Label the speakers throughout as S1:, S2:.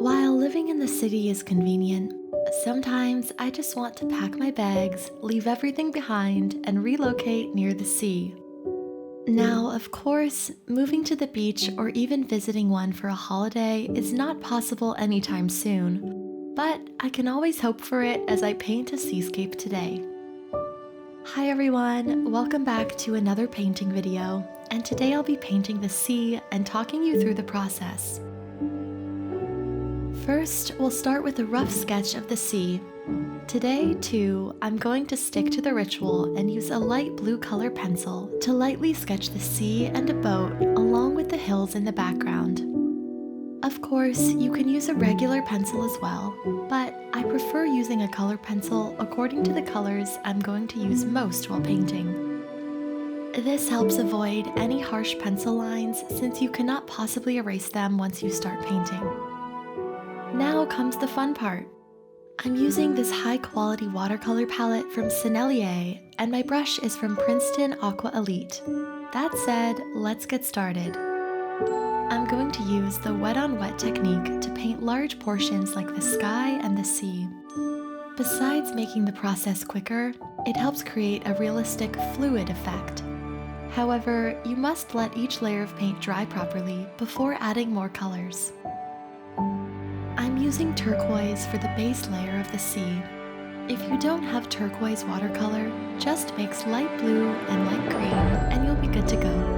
S1: While living in the city is convenient, sometimes I just want to pack my bags, leave everything behind, and relocate near the sea. Now, of course, moving to the beach or even visiting one for a holiday is not possible anytime soon, but I can always hope for it as I paint a seascape today. Hi everyone, welcome back to another painting video, and today I'll be painting the sea and talking you through the process. First, we'll start with a rough sketch of the sea. Today, too, I'm going to stick to the ritual and use a light blue color pencil to lightly sketch the sea and a boat along with the hills in the background. Of course, you can use a regular pencil as well, but I prefer using a color pencil according to the colors I'm going to use most while painting. This helps avoid any harsh pencil lines since you cannot possibly erase them once you start painting. Now comes the fun part. I'm using this high-quality watercolor palette from Sennelier, and my brush is from Princeton Aqua Elite. That said, let's get started. I'm going to use the wet-on-wet technique to paint large portions like the sky and the sea. Besides making the process quicker, it helps create a realistic, fluid effect. However, you must let each layer of paint dry properly before adding more colors. I'm using turquoise for the base layer of the sea. If you don't have turquoise watercolor, just mix light blue and light green and you'll be good to go.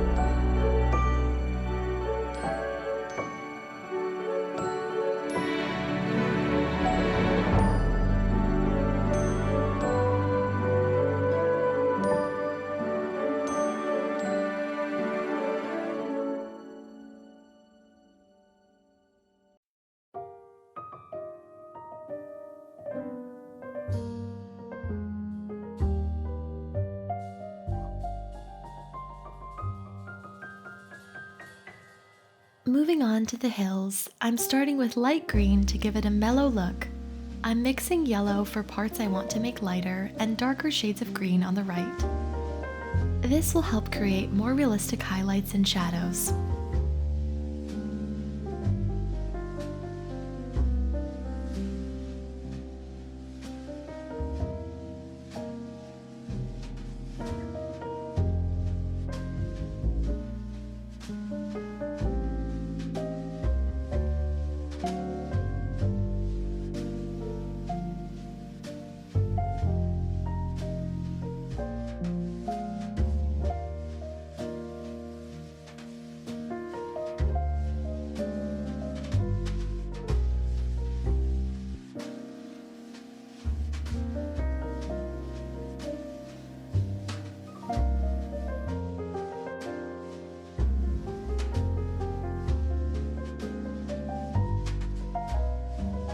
S1: Moving on to the hills, I'm starting with light green to give it a mellow look. I'm mixing yellow for parts I want to make lighter and darker shades of green on the right. This will help create more realistic highlights and shadows.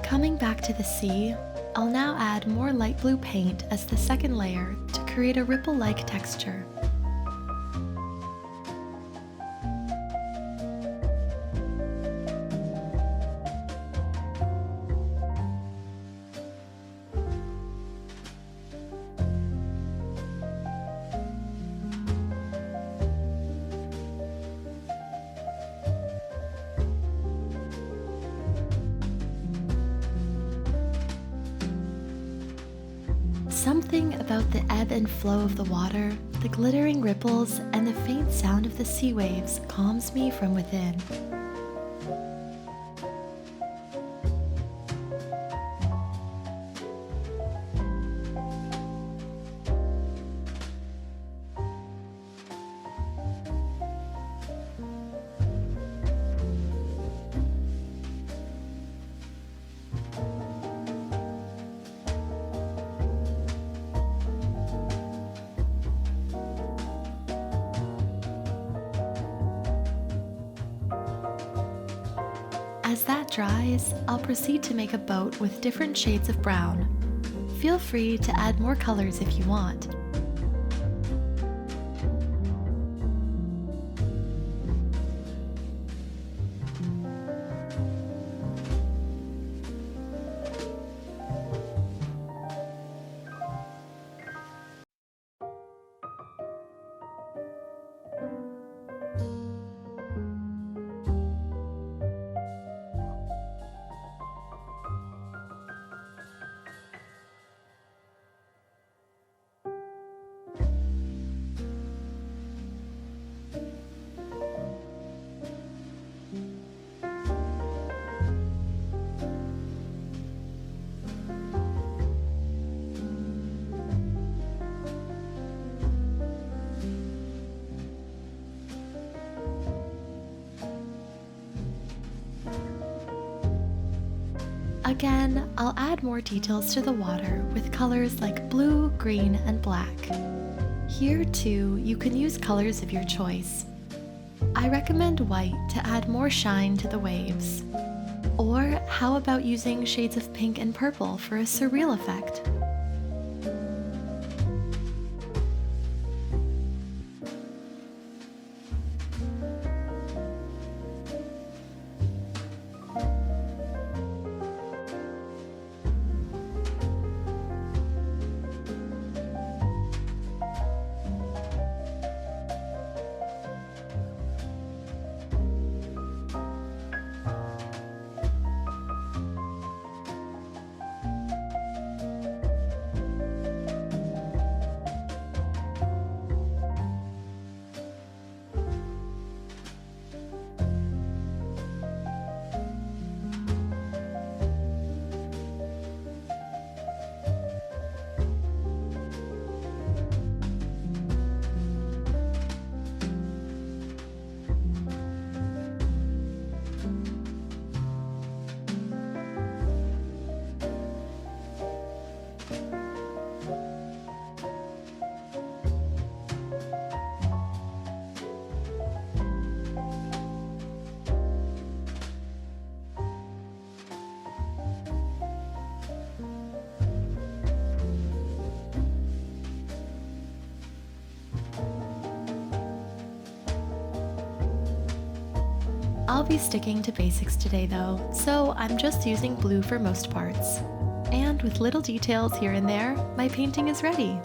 S1: Coming back to the sea, I'll now add more light blue paint as the second layer to create a ripple-like texture. Something about the ebb and flow of the water, the glittering ripples, and the faint sound of the sea waves calms me from within. As that dries, I'll proceed to make a boat with different shades of brown. Feel free to add more colors if you want. Again, I'll add more details to the water with colors like blue, green, and black. Here too, you can use colors of your choice. I recommend white to add more shine to the waves. Or how about using shades of pink and purple for a surreal effect? I'll be sticking to basics today though, so I'm just using blue for most parts. And with little details here and there, my painting is ready.